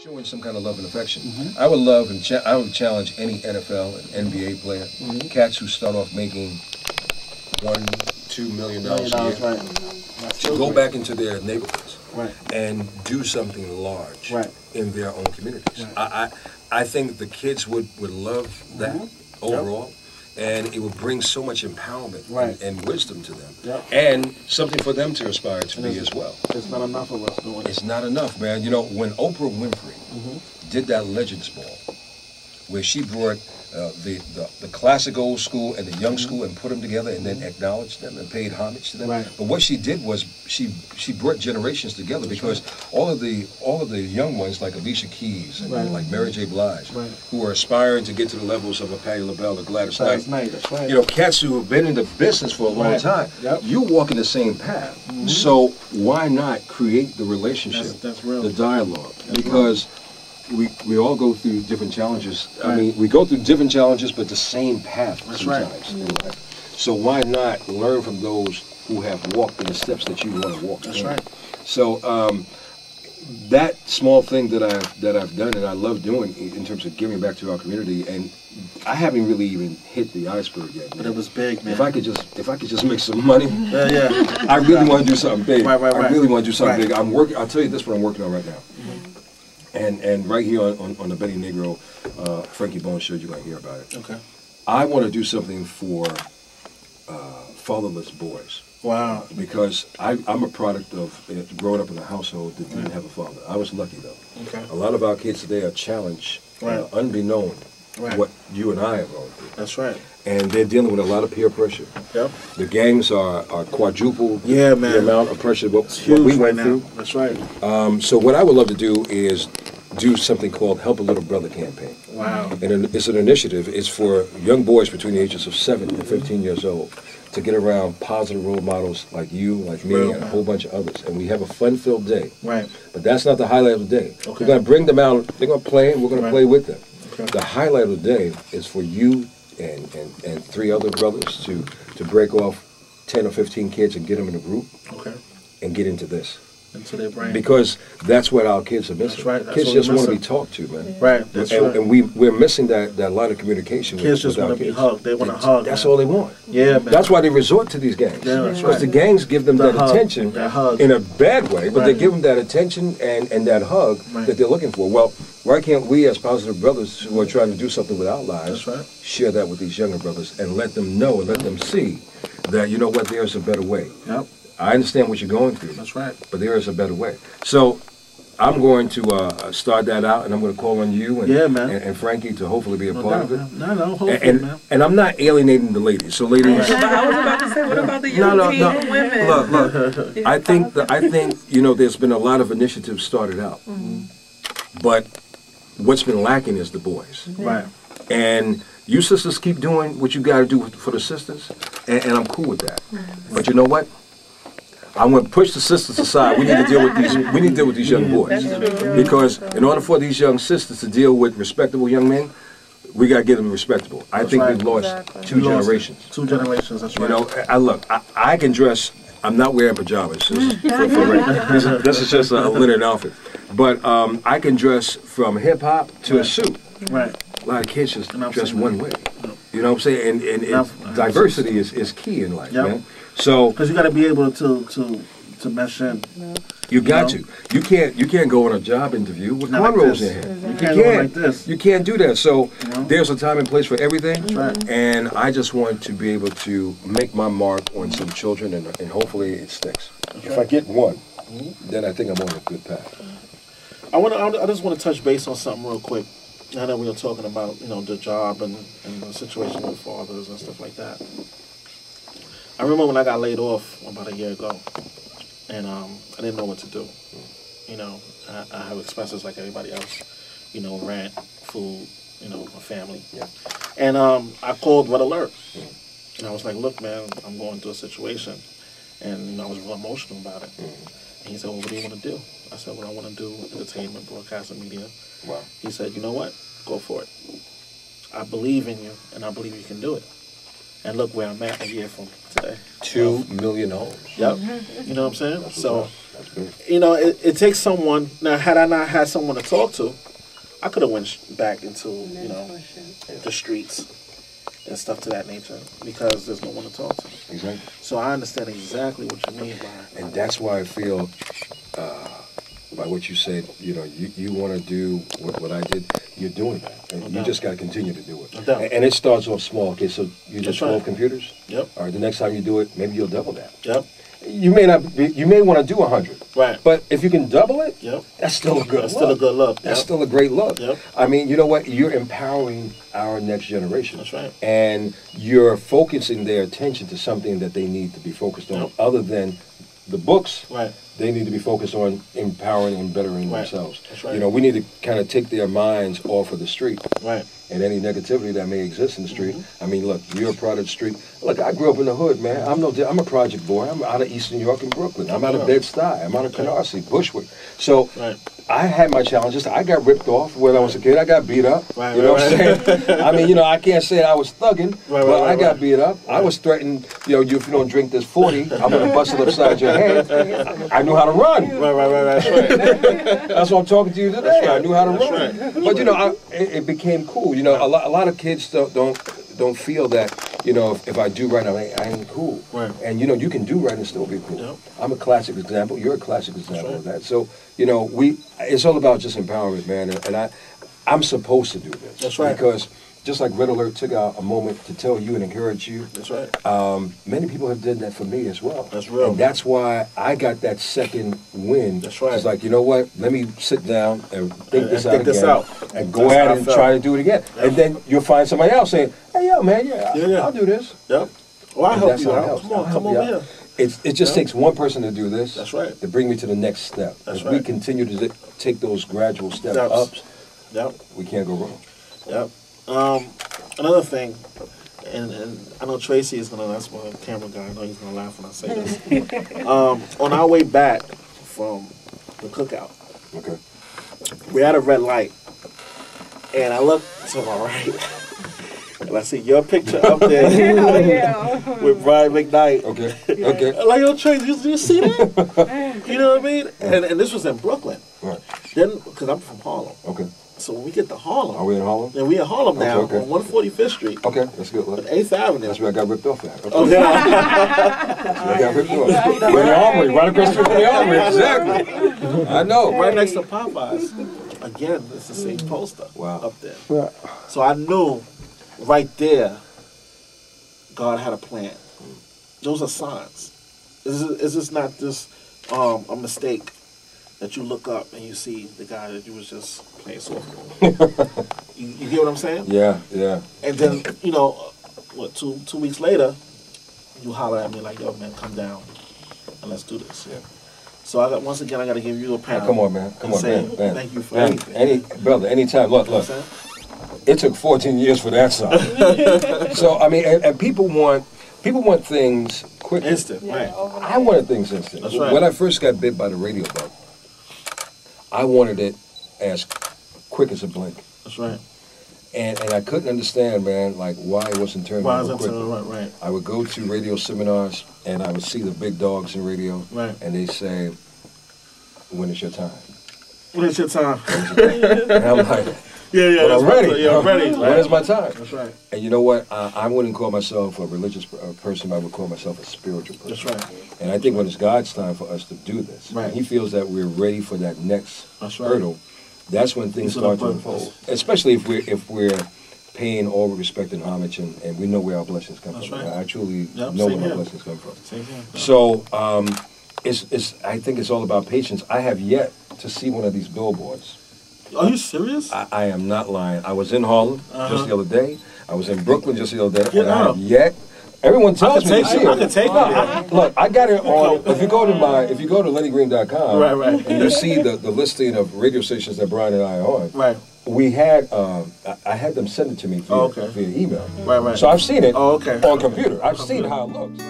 showing some kind of love and affection. I would love and I would challenge any NFL and NBA player, cats who start off making $1-2 million a year, to go back into their neighborhoods and do something large in their own communities. I think the kids would love that overall. And it will bring so much empowerment and wisdom to them, and something for them to aspire to be as well. It's not enough of us doing it. It's not enough, man. You know, when Oprah Winfrey did that Legends Ball, where she brought the classic old school and the young school and put them together and then acknowledged them and paid homage to them. But what she did was she brought generations together, because all of the young ones like Alicia Keys and like Mary J. Blige, who are aspiring to get to the levels of a Patti LaBelle or Gladys Knight. That's you know, cats who have been in the business for a long time. You walk in the same path. So why not create the relationship, the dialogue? Because we all go through different challenges. I mean, we go through different challenges, but the same path sometimes in life. So why not learn from those who have walked in the steps that you want to walk? That's right. So that small thing that I've done, and I love doing in terms of giving back to our community, and I haven't really even hit the iceberg yet. Man. But it was big, man. If I could just make some money, I really want to do something big. I really want to do something big. I'm working. I'll tell you this: what I'm working on right now. And right here on the Betty Negro, Frankie Bones show, you're going to hear about it. Okay. I want to do something for fatherless boys. Wow. Because I'm a product of growing up in a household that didn't have a father. I was lucky, though. Okay. A lot of our kids today are challenged, unbeknown what you and I have gone through. That's right. And they're dealing with a lot of peer pressure. Yep. The gangs are quadruple the amount of pressure what we went through. That's right. So what I would love to do is do something called Help a Little Brother campaign. Wow. And it's an initiative. It's for young boys between the ages of 7 and 15 years old to get around positive role models like you, like me, and a whole bunch of others. And we have a fun-filled day. Right. But that's not the highlight of the day. Okay. We're going to bring them out. They're going to play, and we're going to play with them. Okay. The highlight of the day is for you and 3 other brothers to break off 10 or 15 kids and get them in a group and get into this. Into their brain. Because that's what our kids are missing. That's right. That's kids just want to be talked to, man. Right. That's right. And we're missing that line of communication. Kids just want to be hugged. They want to hug. That's all they want. Yeah, man. That's why they resort to these gangs. Yeah, that's because the gangs give them that attention in a bad way, but they give them that attention and that hug that they're looking for. Well, why can't we, as positive brothers who are trying to do something with our lives, share that with these younger brothers and let them know and let them see that, you know what, there's a better way. Yep. I understand what you're going through. That's right. But there is a better way. So I'm going to start that out, and I'm going to call on you and Frankie to hopefully be a part of it. No, hopefully, man. And I'm not alienating the ladies. So ladies, I was about to say, what about the young teen women? Look. I think you know, there's been a lot of initiatives started out, but what's been lacking is the boys. Right. And you sisters keep doing what you got to do for the sisters, and I'm cool with that. But you know what? I'm going to push the sisters aside. We need to deal with these. We need to deal with these young boys, because in order for these young sisters to deal with respectable young men, we got to get them respectable. I think we've lost 2 generations. 2 generations. That's right. You know, I can dress. I'm not wearing pajamas. This is just a linen outfit, but I can dress from hip hop to a suit. Right. A lot of kids just dress one way. You know what I'm saying? And diversity is key in life, man. So because you got to be able to mesh in. You got to. You can't go on a job interview with cornrows in here. You can't go like this. You can't do that. So there's a time and place for everything. That's right. And I just want to be able to make my mark on some children, and hopefully it sticks. If I get one, then I think I'm on a good path. I just want to touch base on something real quick. I know we were talking about, you know, the job and the situation with fathers and stuff like that. I remember when I got laid off about a year ago, and I didn't know what to do. You know, I have expenses like everybody else. You know, rent, food, you know, my family. Yeah. And I called Red Alert, and I was like, "Look, man, I'm going through a situation," and you know, I was real emotional about it. And he said, "Well, what do you want to do?" I said, "Well, I want to do entertainment, broadcasting, media." Wow. He said, "You know what? Go for it. I believe in you, and I believe you can do it." And look where I'm at a year from today. 2 million homes. Yep. You know what I'm saying? So You know, it takes someone. Now, had I not had someone to talk to, I could have went back into, you know, the streets and stuff to that nature because there's no one to talk to. Exactly. So I understand exactly what you mean by. And that's why I feel, by what you said, you know, you want to do what I did. You're doing that, and you just got to continue to do it. And it starts off small. Okay, so you did 12 computers. Yep. All right, the next time you do it, maybe you'll double that. Yep. You may not. You may want to do 100. Right. But if you can double it, yep, that's still a good. That's still a good look. That's still a great look. Yep. I mean, you know what? You're empowering our next generation. That's right. And you're focusing their attention to something that they need to be focused on, other than the books. Right. They need to be focused on empowering and bettering themselves. That's right. You know, we need to kind of take their minds off of the street. Right. And any negativity that may exist in the street. I mean, look, you're a part of the street. Look, I grew up in the hood, man. I'm a project boy. I'm out of Eastern New York and Brooklyn. I'm out of Bed-Stuy. I'm out of Canarsie, Bushwick. So I had my challenges. I got ripped off when I was a kid. I got beat up. You know what I'm saying? I mean, you know, I can't say I was thugging, but I got beat up. I was threatened, you know, if you don't drink this 40, I'm going to bust it upside your head. I knew how to run. That's right. That's what I'm talking to you today. I knew how to run. But, you know, it became cool. You know, a lot of kids don't feel that, you know, if I do right, I ain't cool. Right. And, you know, you can do right and still be cool. Yep. I'm a classic example. You're a classic example of that. So, you know, it's all about just empowerment, man. And I'm supposed to do this. That's right. Because just like Red Alert took out a moment to tell you and encourage you. That's right. Many people have done that for me as well. That's real. And that's why I got that second win. That's right. It's like, you know what? Let me sit down and think this out again. And go That's ahead and try to do it again. Yep. And then you'll find somebody else saying, hey, yo, man, I'll do this. Yep. Well, I'll help you out. Come over here. It just takes one person to do this. That's right. To bring me to the next step. That's if right. we continue to take those gradual steps, we can't go wrong. Yep. Another thing, and I know Tracy is gonna. That's my camera guy. I know he's gonna laugh when I say this. On our way back from the cookout, we're at a red light, and I look to my right. And I see your picture up there with Brian McKnight. Okay. Like, yo, Tracy, you see that? You know what I mean? And this was in Brooklyn. Right. Then, because I'm from Harlem. Okay. So when we get to Harlem. Are we in Harlem? Yeah, we in Harlem now on 145th Street. Okay, that's good. On 8th Avenue. That's where I got ripped off at. Okay. Oh, yeah. That's where I got ripped off. We're in the Armory, right across the street from the Armory. Exactly. I know. Right next to Popeyes. Again, it's the same poster up there. Yeah. So I knew right there God had a plan. Those are signs. Is this not just a mistake that you look up and you see the guy that you was just playing softball? you get what I'm saying? Yeah, yeah. And then, you know, what, two weeks later, you holler at me like, yo, man, come down and let's do this. Yeah. So once again, I got to give you a pound. Come on, man. Come on, man. Thank you for everything. Brother, anytime. Look. It took 14 years for that song. So, I mean, and people want things quick. Instant, right. I wanted things instant. That's right. When I first got bit by the radio bug, I wanted it as quick as a blink. That's right. And I couldn't understand, man, like why it wasn't turning on quick. Right. I would go to radio seminars and I would see the big dogs in radio, and they say, "When is your time? When is your time?" And I'm like, "Yeah, I'm ready. Yeah, I'm ready. When is my time?" That's right. And you know what? I wouldn't call myself a religious person. I would call myself a spiritual person. That's right. And I think when it's God's time for us to do this, right. He feels that we're ready for that next hurdle. That's when things start to unfold. Especially if we're paying all respect and homage, and we know where our blessings come from. Right. I truly know where our blessings come from. So I think it's all about patience. I have yet to see one of these billboards. Are you serious? I am not lying. I was in Harlem just the other day. I was in Brooklyn just the other day. Get and I out. have yet. Everyone tells me to see it. I can take it. Look, I got it on. If you go to lennygreen.com, right. and you see the listing of radio stations that Brian and I are on. Right. We had I had them send it to me via email. Right. So I've seen it on computer. I've seen how it looks.